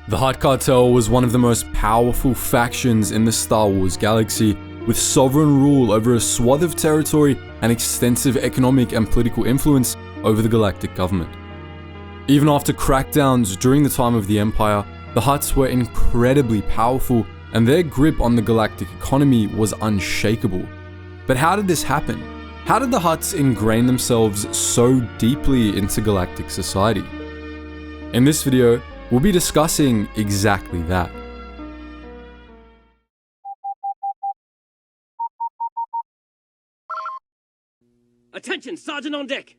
The Hutt cartel was one of the most powerful factions in the Star Wars galaxy, with sovereign rule over a swath of territory and extensive economic and political influence over the galactic government. Even after crackdowns during the time of the Empire, the Hutts were incredibly powerful and their grip on the galactic economy was unshakable. But how did this happen? How did the Hutts ingrain themselves so deeply into galactic society? In this video, we'll be discussing exactly that. Attention, Sergeant on deck!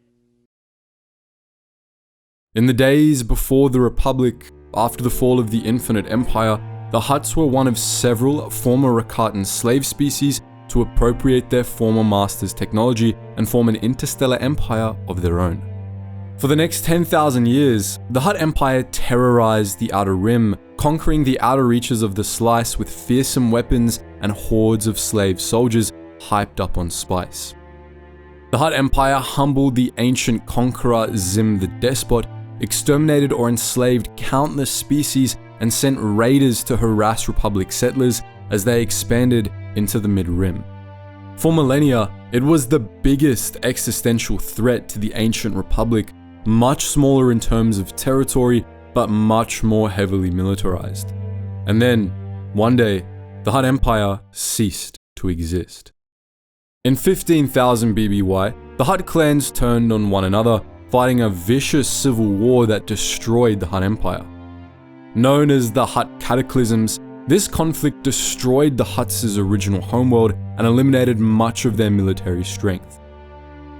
In the days before the Republic, after the fall of the Infinite Empire, the Hutts were one of several former Rakatan slave species to appropriate their former master's technology and form an interstellar empire of their own. For the next 10,000 years, the Hutt Empire terrorized the Outer Rim, conquering the outer reaches of the Slice with fearsome weapons and hordes of slave soldiers hyped up on spice. The Hutt Empire humbled the ancient conqueror Zim the Despot, exterminated or enslaved countless species, and sent raiders to harass Republic settlers as they expanded into the Mid-Rim. For millennia, it was the biggest existential threat to the ancient Republic, much smaller in terms of territory, but much more heavily militarized. And then, one day, the Hutt Empire ceased to exist. In 15,000 BBY, the Hutt clans turned on one another, fighting a vicious civil war that destroyed the Hutt Empire. Known as the Hutt Cataclysms, this conflict destroyed the Hutts' original homeworld and eliminated much of their military strength.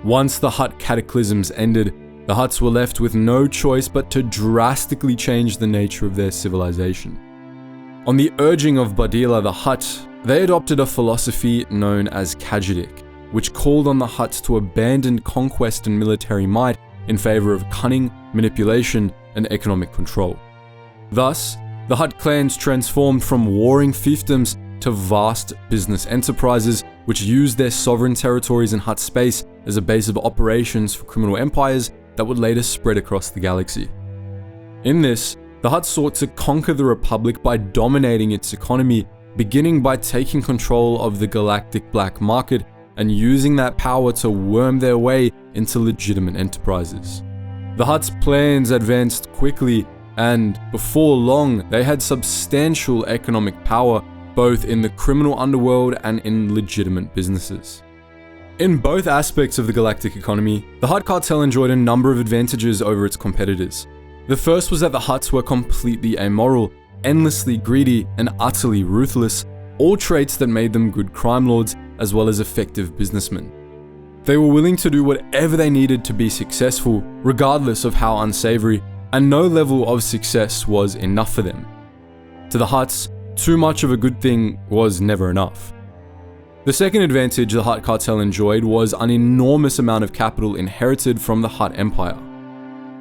Once the Hutt Cataclysms ended, the Hutts were left with no choice but to drastically change the nature of their civilization. On the urging of Badila the Hutt, they adopted a philosophy known as Kajidik, which called on the Hutts to abandon conquest and military might in favor of cunning, manipulation, and economic control. Thus, the Hutt clans transformed from warring fiefdoms to vast business enterprises which used their sovereign territories in Hutt space as a base of operations for criminal empires that would later spread across the galaxy. In this, the Hutts sought to conquer the Republic by dominating its economy, beginning by taking control of the galactic black market and using that power to worm their way into legitimate enterprises. The Hutts' plans advanced quickly, and before long, they had substantial economic power both in the criminal underworld and in legitimate businesses. In both aspects of the galactic economy, the Hutt cartel enjoyed a number of advantages over its competitors. The first was that the Hutts were completely amoral, endlessly greedy, and utterly ruthless, all traits that made them good crime lords as well as effective businessmen. They were willing to do whatever they needed to be successful, regardless of how unsavory, and no level of success was enough for them. To the Hutts, too much of a good thing was never enough. The second advantage the Hutt cartel enjoyed was an enormous amount of capital inherited from the Hutt Empire.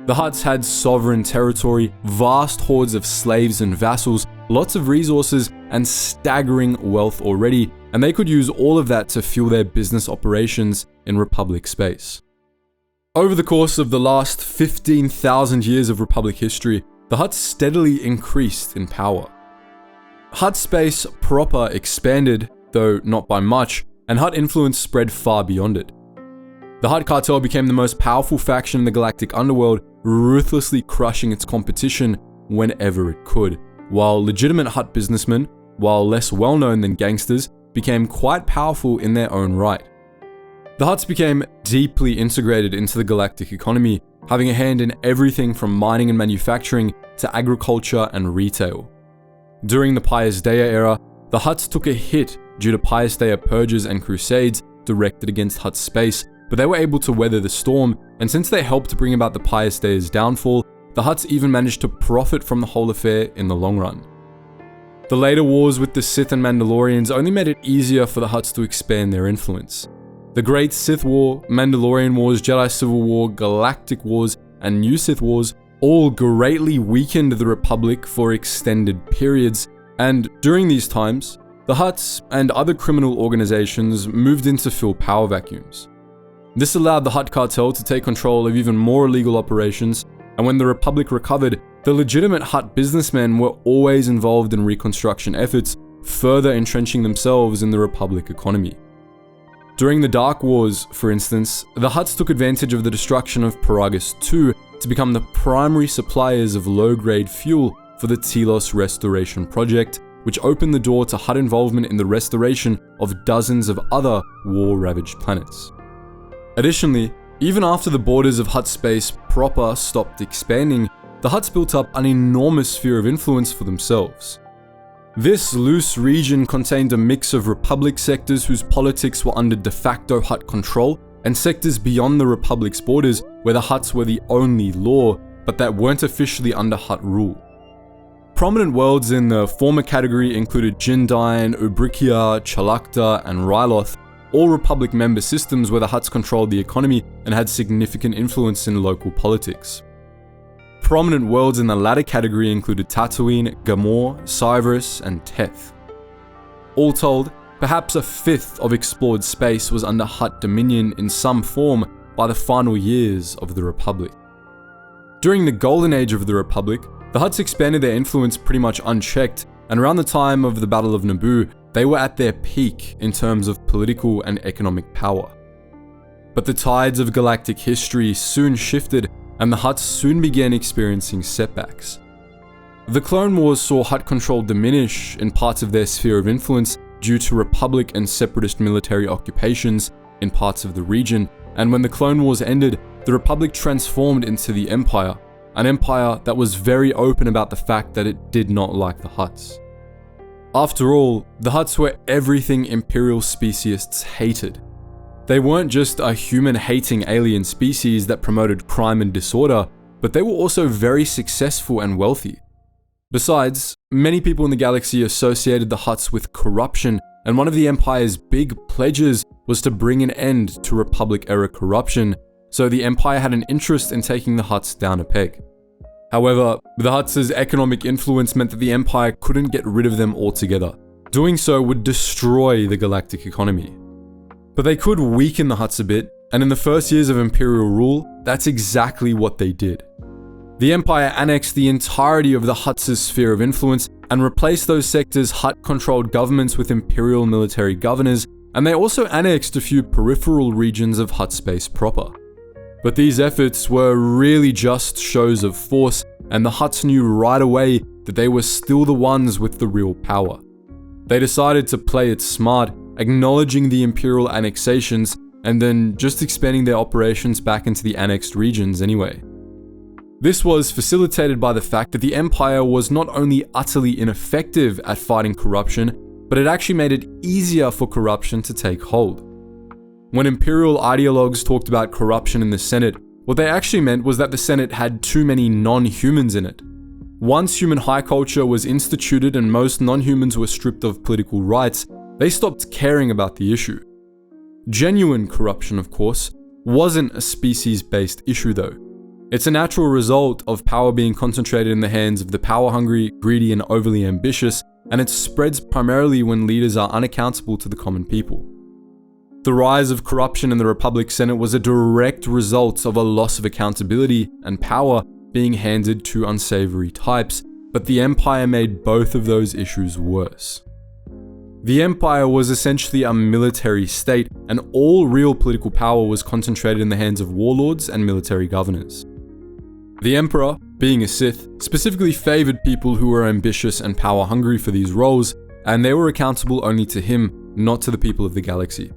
The Hutts had sovereign territory, vast hordes of slaves and vassals, lots of resources, and staggering wealth already, and they could use all of that to fuel their business operations in Republic space. Over the course of the last 15,000 years of Republic history, the Hutts steadily increased in power. Hutt space proper expanded, though not by much, and Hutt influence spread far beyond it. The Hutt cartel became the most powerful faction in the galactic underworld, ruthlessly crushing its competition whenever it could, while legitimate Hutt businessmen, while less well-known than gangsters, became quite powerful in their own right. The Hutts became deeply integrated into the galactic economy, having a hand in everything from mining and manufacturing to agriculture and retail. During the Pius Dea era, the Hutts took a hit due to Pius Dea purges and crusades directed against Hutt space, but they were able to weather the storm, and since they helped bring about the Pius Dea's downfall, the Hutts even managed to profit from the whole affair in the long run. The later wars with the Sith and Mandalorians only made it easier for the Hutts to expand their influence. The Great Sith War, Mandalorian Wars, Jedi Civil War, Galactic Wars, and New Sith Wars all greatly weakened the Republic for extended periods, and during these times, the Hutts and other criminal organizations moved in to fill power vacuums. This allowed the Hutt cartel to take control of even more illegal operations, and when the Republic recovered, The legitimate Hutt businessmen were always involved in reconstruction efforts, further entrenching themselves in the Republic economy. During the Dark Wars, for instance, the Hutts took advantage of the destruction of Paragus II to become the primary suppliers of low-grade fuel for the Telos Restoration Project, which opened the door to Hutt involvement in the restoration of dozens of other war-ravaged planets. Additionally, even after the borders of Hutt space proper stopped expanding, the Hutts built up an enormous sphere of influence for themselves. This loose region contained a mix of Republic sectors whose politics were under de facto Hutt control, and sectors beyond the Republic's borders where the Hutts were the only law, but that weren't officially under Hutt rule. Prominent worlds in the former category included Jindain, Ubrikia, Chalakta, and Ryloth, all Republic member systems where the Hutts controlled the economy and had significant influence in local politics. Prominent worlds in the latter category included Tatooine, Gamor, Cyverus, and Teth. All told, perhaps a fifth of explored space was under Hutt dominion in some form by the final years of the Republic. During the Golden Age of the Republic, the Hutts expanded their influence pretty much unchecked, and around the time of the Battle of Naboo, they were at their peak in terms of political and economic power. But the tides of galactic history soon shifted, and the Hutts soon began experiencing setbacks. The Clone Wars saw Hutt control diminish in parts of their sphere of influence due to Republic and Separatist military occupations in parts of the region, and when the Clone Wars ended, the Republic transformed into the Empire, an empire that was very open about the fact that it did not like the Hutts. After all, the Hutts were everything Imperial speciesists hated. They weren't just a human-hating alien species that promoted crime and disorder, but they were also very successful and wealthy. Besides, many people in the galaxy associated the Hutts with corruption, and one of the Empire's big pledges was to bring an end to Republic-era corruption, so the Empire had an interest in taking the Hutts down a peg. However, the Hutts' economic influence meant that the Empire couldn't get rid of them altogether. Doing so would destroy the galactic economy. But they could weaken the Hutts a bit, and in the first years of Imperial rule, that's exactly what they did. The Empire annexed the entirety of the Hutts' sphere of influence and replaced those sectors' Hutt-controlled governments with Imperial military governors, and they also annexed a few peripheral regions of Hutt space proper. But these efforts were really just shows of force, and the Hutts knew right away that they were still the ones with the real power. They decided to play it smart, acknowledging the Imperial annexations, and then just expanding their operations back into the annexed regions anyway. This was facilitated by the fact that the Empire was not only utterly ineffective at fighting corruption, but it actually made it easier for corruption to take hold. When Imperial ideologues talked about corruption in the Senate, what they actually meant was that the Senate had too many non-humans in it. Once human high culture was instituted and most non-humans were stripped of political rights, they stopped caring about the issue. Genuine corruption, of course, wasn't a species-based issue though. It's a natural result of power being concentrated in the hands of the power-hungry, greedy, and overly ambitious, and it spreads primarily when leaders are unaccountable to the common people. The rise of corruption in the Republic Senate was a direct result of a loss of accountability and power being handed to unsavory types, but the Empire made both of those issues worse. The Empire was essentially a military state, and all real political power was concentrated in the hands of warlords and military governors. The Emperor, being a Sith, specifically favored people who were ambitious and power-hungry for these roles, and they were accountable only to him, not to the people of the galaxy.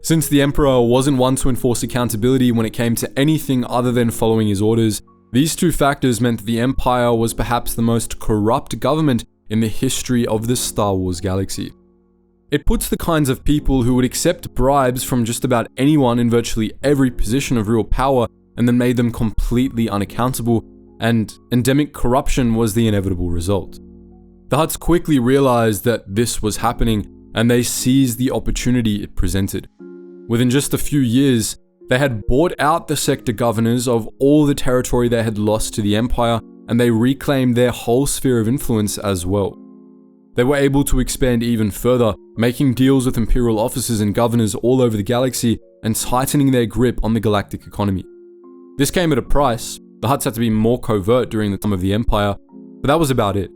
Since the Emperor wasn't one to enforce accountability when it came to anything other than following his orders, these two factors meant that the Empire was perhaps the most corrupt government in the history of the Star Wars galaxy. It puts the kinds of people who would accept bribes from just about anyone in virtually every position of real power and then made them completely unaccountable, and endemic corruption was the inevitable result. The Hutts quickly realized that this was happening, and they seized the opportunity it presented. Within just a few years, they had bought out the sector governors of all the territory they had lost to the Empire, and they reclaimed their whole sphere of influence as well. They were able to expand even further, making deals with Imperial officers and governors all over the galaxy and tightening their grip on the galactic economy. This came at a price, The Hutts had to be more covert during the time of the Empire, but that was about it.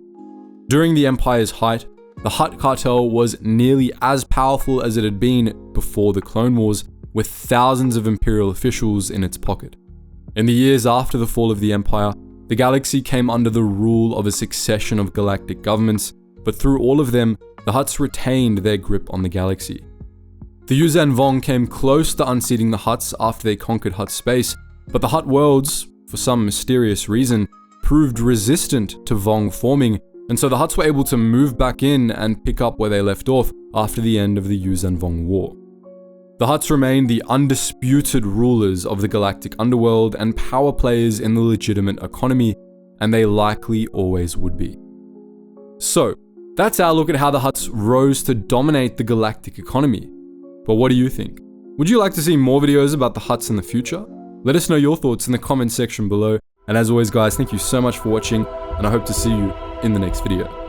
During the Empire's height, the Hutt cartel was nearly as powerful as it had been before the Clone Wars, with thousands of Imperial officials in its pocket. In the years after the fall of the Empire, the galaxy came under the rule of a succession of galactic governments, but through all of them, the Hutts retained their grip on the galaxy. The Yuuzhan Vong came close to unseating the Hutts after they conquered Hutt space, but the Hutt worlds, for some mysterious reason, proved resistant to Vong forming, and so the Hutts were able to move back in and pick up where they left off after the end of the Yuuzhan Vong War. The Hutts remained the undisputed rulers of the galactic underworld and power players in the legitimate economy, and they likely always would be. So, that's our look at how the Hutts rose to dominate the galactic economy. But what do you think? Would you like to see more videos about the Hutts in the future? Let us know your thoughts in the comment section below, and as always guys, thank you so much for watching, and I hope to see you in the next video.